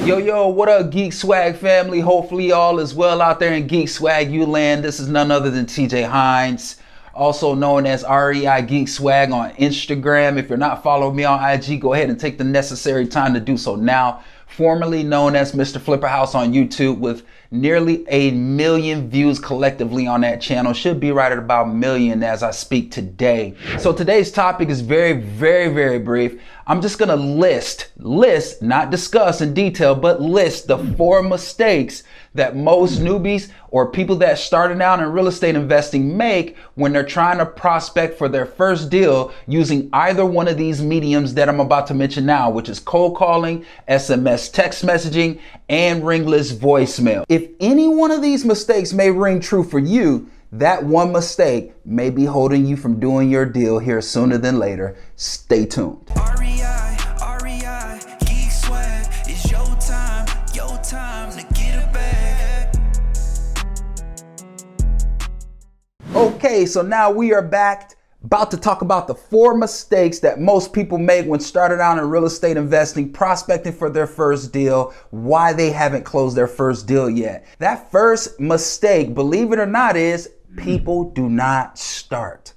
Yo, what up, Geek Swagg family? Hopefully all is well out there in Geek Swagg land. This is none other than TJ Hines, also known as REI Geek Swagg on Instagram. If you're not following me on IG, go ahead and take the necessary time to do so now. Formerly known as Mr. Flipperhouse on YouTube, with nearly 1 million views collectively on that channel. Should be right at about 1 million as I speak today. So today's topic is very brief. I'm just gonna list, not discuss in detail, but list the 4 mistakes that most newbies or people that starting out in real estate investing make when they're trying to prospect for their first deal using either one of these mediums that I'm about to mention now, which is cold calling, SMS text messaging, and ringless voicemail. If any one of these mistakes may ring true for you, that one mistake may be holding you from doing your deal here sooner than later. Stay tuned. REI Geek Swagg, it's your time to get a bag. Okay, so now we are back, about to talk about the 4 mistakes that most people make when starting out in real estate investing, prospecting for their first deal, why they haven't closed their first deal yet. That first mistake, believe it or not, is people do not start.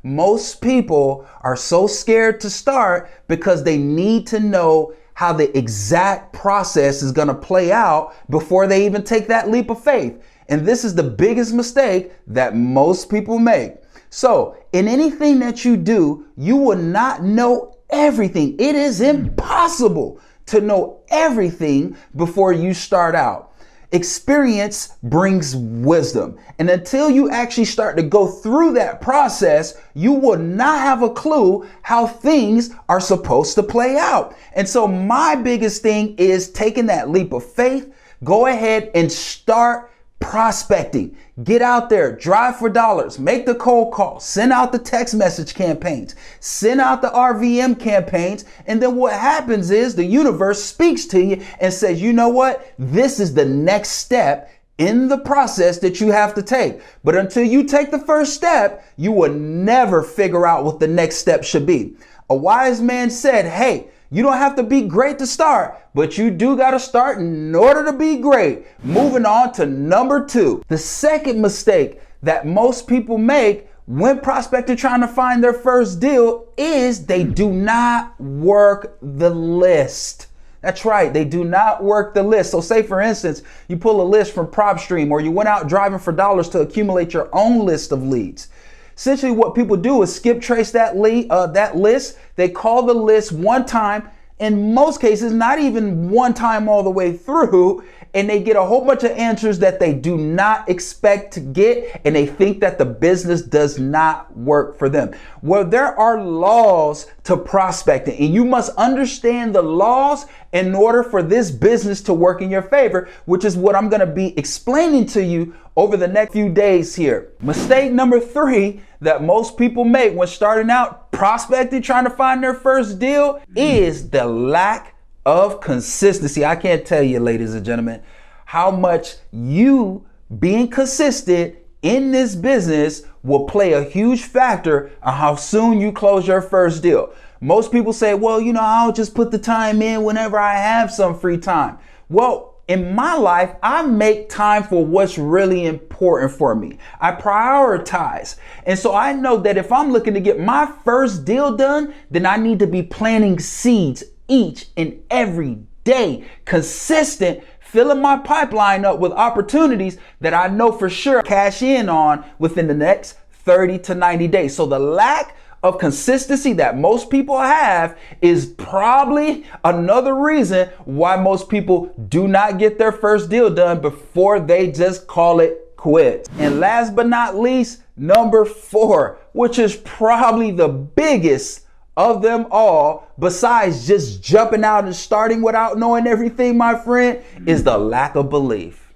Most people are so scared to start because they need to know how the exact process is going to play out before they even take that leap of faith. And this is the biggest mistake that most people make. So in anything that you do, you will not know everything. It is impossible to know everything before you start out. Experience brings wisdom. And until you actually start to go through that process, you will not have a clue how things are supposed to play out. And so my biggest thing is taking that leap of faith. Go ahead and start prospecting. Get out there, drive for dollars, make the cold call, send out the text message campaigns, send out the RVM campaigns. And then what happens is the universe speaks to you and says, you know what? This is the next step in the process that you have to take. But until you take the first step, you will never figure out what the next step should be. A wise man said, hey, you don't have to be great to start, but you do got to start in order to be great. Moving on to number 2. The second mistake that most people make when prospecting trying to find their first deal is they do not work the list. That's right. They do not work the list. So say, for instance, you pull a list from Propstream, or you went out driving for dollars to accumulate your own list of leads. Essentially, what people do is skip trace that list. They call the list one time, in most cases, not even one time all the way through, and they get a whole bunch of answers that they do not expect to get, and they think that the business does not work for them. Well, there are laws to prospecting, and you must understand the laws in order for this business to work in your favor, which is what I'm going to be explaining to you over the next few days here. Mistake number 3 that most people make when starting out prospecting, trying to find their first deal, is the lack of consistency. I can't tell you, ladies and gentlemen, how much you being consistent in this business will play a huge factor on how soon you close your first deal. Most people say, well, I'll just put the time in whenever I have some free time. Well, in my life, I make time for what's really important for me. I prioritize. And so I know that if I'm looking to get my first deal done, then I need to be planting seeds each and every day, consistent, filling my pipeline up with opportunities that I know for sure cash in on within the next 30 to 90 days. So the lack of consistency that most people have is probably another reason why most people do not get their first deal done before they just call it quits. And last but not least, number 4, which is probably the biggest of them all, besides just jumping out and starting without knowing everything, my friend, is the lack of belief.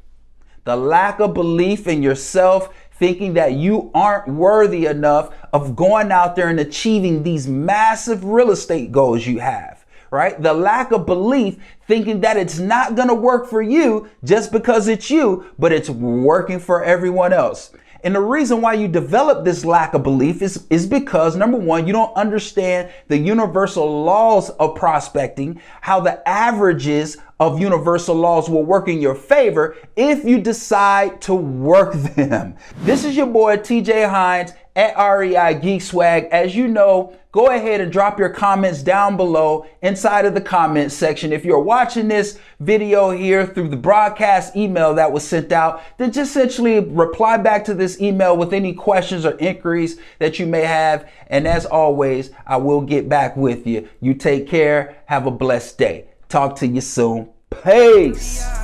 The lack of belief in yourself, thinking that you aren't worthy enough of going out there and achieving these massive real estate goals you have, right? The lack of belief, thinking that it's not going to work for you just because it's you, but it's working for everyone else. And the reason why you develop this lack of belief is because, number one, you don't understand the universal laws of prospecting, how the averages of universal laws will work in your favor if you decide to work them. This is your boy TJ Hines at REI Geek Swagg. As you know, go ahead and drop your comments down below inside of the comment section. If you're watching this video here through the broadcast email that was sent out, then just essentially reply back to this email with any questions or inquiries that you may have. And as always, I will get back with you. You take care. Have a blessed day. Talk to you soon. Peace.